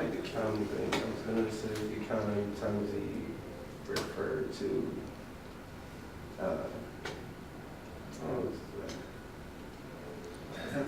like the counting thing. I was gonna say the counting times he referred to.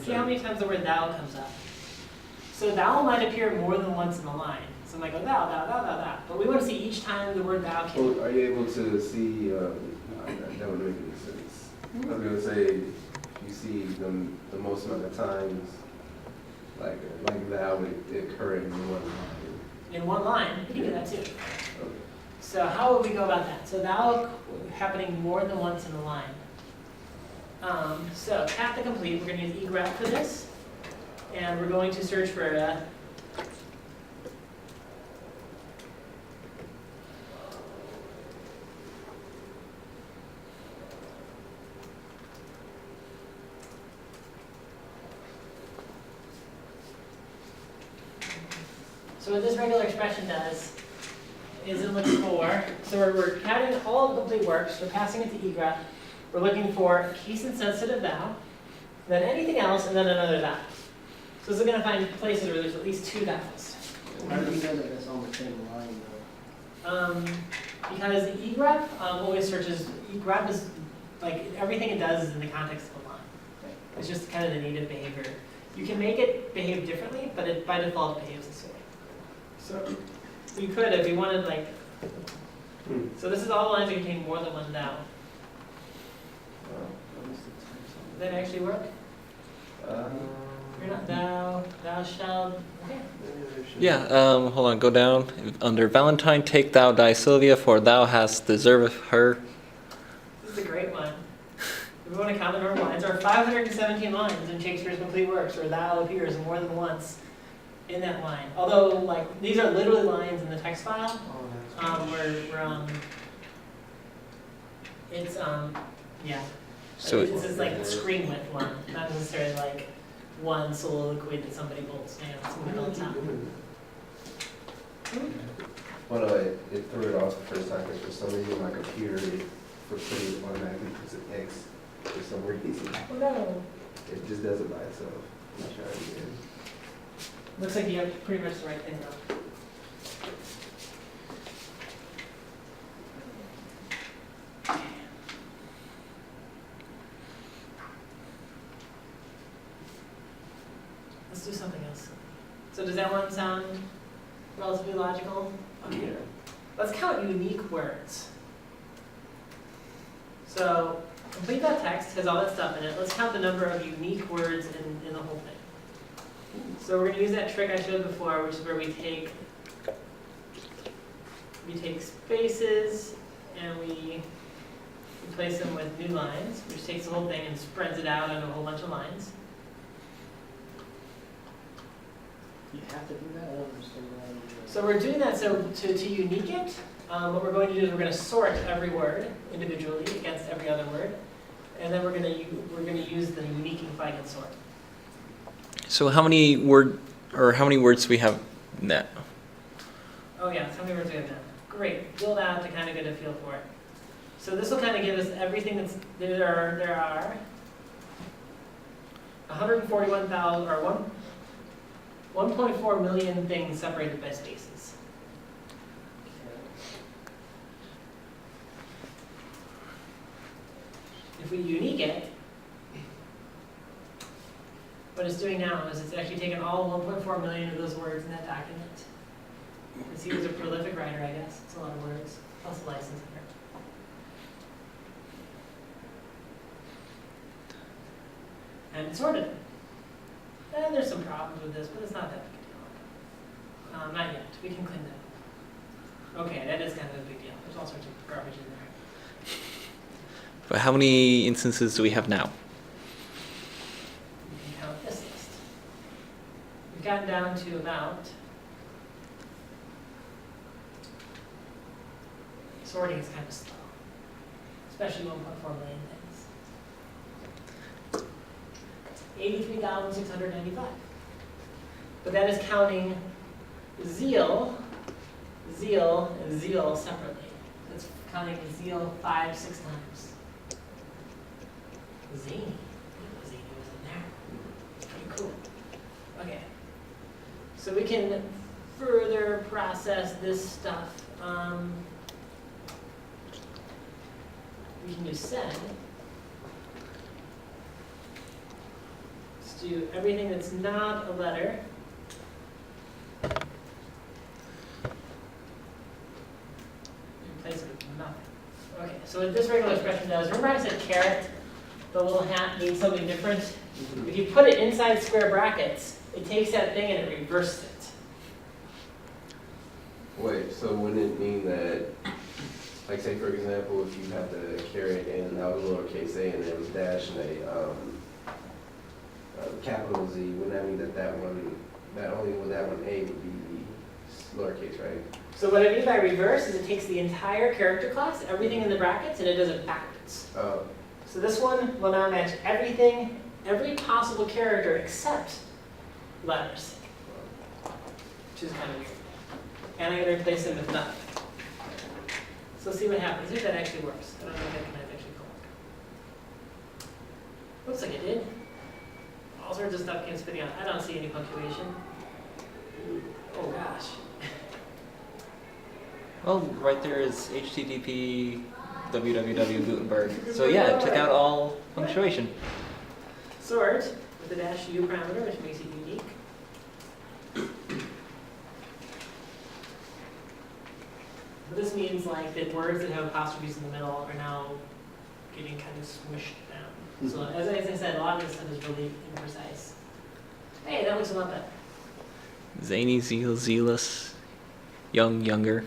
See how many times the word thou comes up. So thou might appear more than once in the line. So I might go thou, thou, thou, thou, thou. But we want to see each time the word thou came up. Well, are you able to see? That would make any sense. I was gonna say you see the most amount of times, like thou would occur in one line. In one line, we can do that too. Okay. So how would we go about that? So thou happening more than once in the line. So tap to complete, we're going to use egrep for this. And we're going to search for so what this regular expression does is it looks for, so we're counting all the complete works, we're passing it to egrep, we're looking for case-insensitive thou, then anything else, and then another thou. So this is going to find places where there's at least two thous. How do you know that it's on the same line though? Because egrep always searches, egrep is, like, everything it does is in the context of a line. It's just kind of the native behavior. You can make it behave differently, but it by default behaves this way. So we could, if we wanted, like, so this is all the lines that contain more than one thou. Does that actually work? You're not thou shalt. Okay. Yeah, hold on, go down. Under Valentine, take thou thy Sylvia, for thou hast deserved her. This is a great one. If we want to count the number of lines, there are 517 lines in Shakespeare's complete works where thou appears more than once in that line. Although, like, these are literally lines in the text file. Yeah. So It's just like screen width one, not necessarily like one soliloquy that somebody bolts down something on top. Well, no, it threw it off the first time because for some reason my computer for putting it automatically puts an X for some reason. Oh no. It just does it by itself. Let me try it again. Looks like you have pretty much the right thing though. Let's do something else. So does that one sound relatively logical? Okay. Yeah. Let's count unique words. So complete.text has all that stuff in it. Let's count the number of unique words in the whole thing. So we're going to use that trick I showed before, which is where we take spaces and we replace them with new lines, which takes the whole thing and spreads it out onto a whole bunch of lines. You have to do that? I don't understand why you do that. So we're doing that so to unique it, what we're going to do is we're going to sort every word individually against every other word, and then we're going to use the uniquing find sort. how many words do we have now? Oh yeah, how many words do we have now? Great, build out to kind of get a feel for it. So this will kind of give us everything that's there are 141,000 or 1.4 million things separated by spaces. If we unique it, what it's doing now is it's actually taken all 1.4 million of those words in that document. Because he was a prolific writer, I guess. It's a lot of words, plus a license here. And it sorted it. And there's some problems with this, but it's not that big a deal. Not yet. We can clean that up. Okay, that is kind of a big deal. There's all sorts of garbage in there. But how many instances do we have now? We can count this list. We've gotten down to about, sorting is kind of slow, especially 1.4 million things. 83,695. But that is counting zeal, and zeal separately. That's counting zeal 5-6 times. Zany. I didn't know Zany was in there. It's pretty cool. Okay. So we can further process this stuff, we can use send. Let's do everything that's not a letter. Replace it with nothing. Okay, so what this regular expression does, remember I said caret, the little hat means something different? If you put it inside square brackets, it takes that thing and it reverses it. Wait, so wouldn't it mean that, like say for example, if you have the caret and that was lowercase a and then it was dash and a capital Z, wouldn't that mean that that one, not only would that one A would be lowercase, right? So what I mean by reverse is it takes the entire character class, everything in the brackets, and it does it backwards. Oh, So this one will now match everything, every possible character except letters, which is kind of weird. And I'm going to replace them with nothing. So let's see what happens, if that actually works. I don't know if that command actually work. Looks like it did. All sorts of stuff came spitting out. I don't see any punctuation. Oh gosh. Well, right there is HTTP www Gutenberg. So yeah, it took out all punctuation. Sort with the dash U parameter, which makes it unique. But this means like that words that have apostrophes in the middle are now getting kind of smushed down. So as I said, a lot of this stuff is really imprecise. Hey, that looks a lot better. Zany, zealous, young, younger,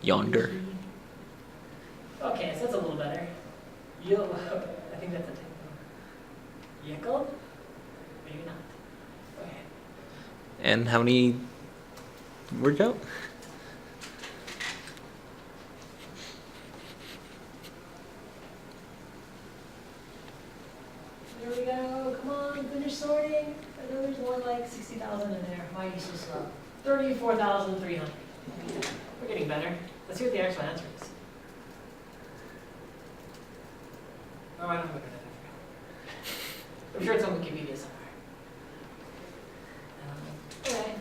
yonder. Okay, so that's a little better. I think that's a typo. Yickle? Maybe not. Okay. And how many words out? There we go. Come on, finish sorting. I know there's more like 60,000 in there. Why are you so slow? 34,300. We're getting better. Let's see what the actual answer is. Oh, I don't have a good idea. I'm sure it's on Wikipedia somewhere. Okay.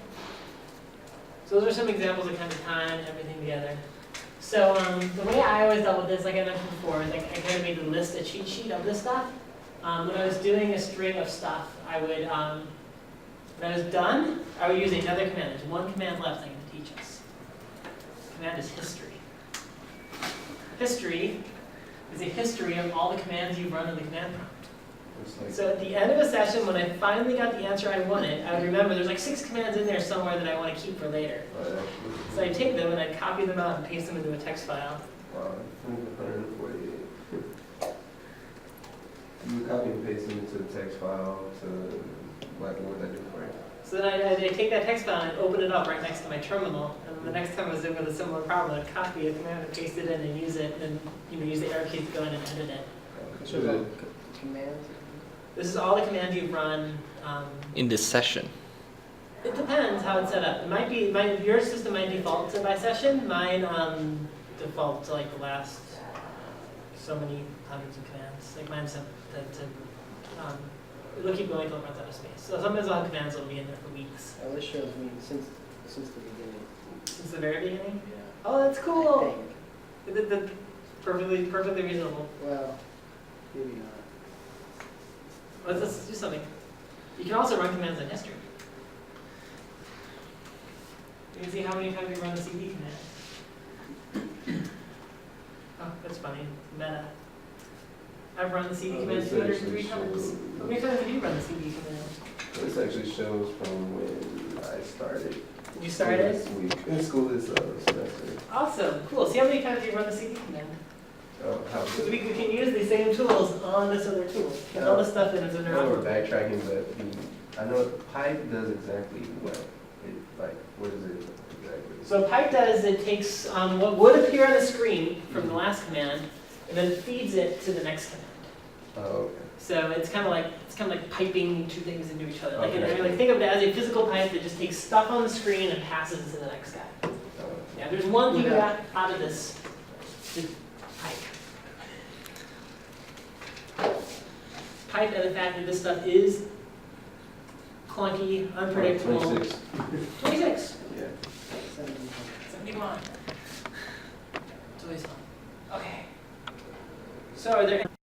So those are some examples of kind of tying everything together. So the way I always dealt with this, like I mentioned before, is like I kind of made a list, a cheat sheet of this stuff. When I was doing a string of stuff, I would, when I was done, I would use another command. There's one command left I'm going to teach us. The command is history. History is a history of all the commands you've run in the command prompt. like, So at the end of a session, when I finally got the answer I wanted, I would remember there's like 6 commands in there somewhere that I want to keep for later. So I'd take them and I'd copy them out and paste them into a text file. wow, 148. You copy and paste them into the text file to, like, what would that do for you? So then I'd take that text file and I'd open it up right next to my terminal, and then the next time I was in with a similar problem, I'd copy a command and paste it in and use it, and use the arrow key to go in and edit it. So the commands? This is all the commands you've run. In this session. It depends how it's set up. It might be, your system might default to by session. Mine default to like the last so many hundreds of commands. Like mine's set to it'll keep going until it runs out of space. So sometimes I'll have commands that'll be in there for weeks. Oh, this shows me since the beginning. Since the very beginning? Yeah. Oh, that's I cool. think. That's perfectly reasonable. Well, maybe not. Let's do something. You can also run commands in history. You can see how many times you run the CD command. Oh, that's funny. Meta. I've run the CD command this 203 actually times. shows- How many times have you run the CD command? This actually shows from when I started. Did you start it? This week, in school this semester. Awesome. Cool. See how many times you run the CD command? Oh, how Because we can use the same tools on this other tool. And all the stuff that is in I there. know we're backtracking, but I know pipe does exactly what it, like, what is it exactly? So pipe does, it takes what would appear on the screen from the last command, and then feeds it to the next command. Oh, okay. So it's kind of like piping two things into each other. Like, Okay. like think of it as a physical pipe that just takes stuff on the screen and passes it to the next guy. Oh, Yeah, there's one thing you Yeah. got out of this pipe. Pipe and the fact that this stuff is clunky, unpredictable. 26. 26. come on. It's always fun. Okay. So are there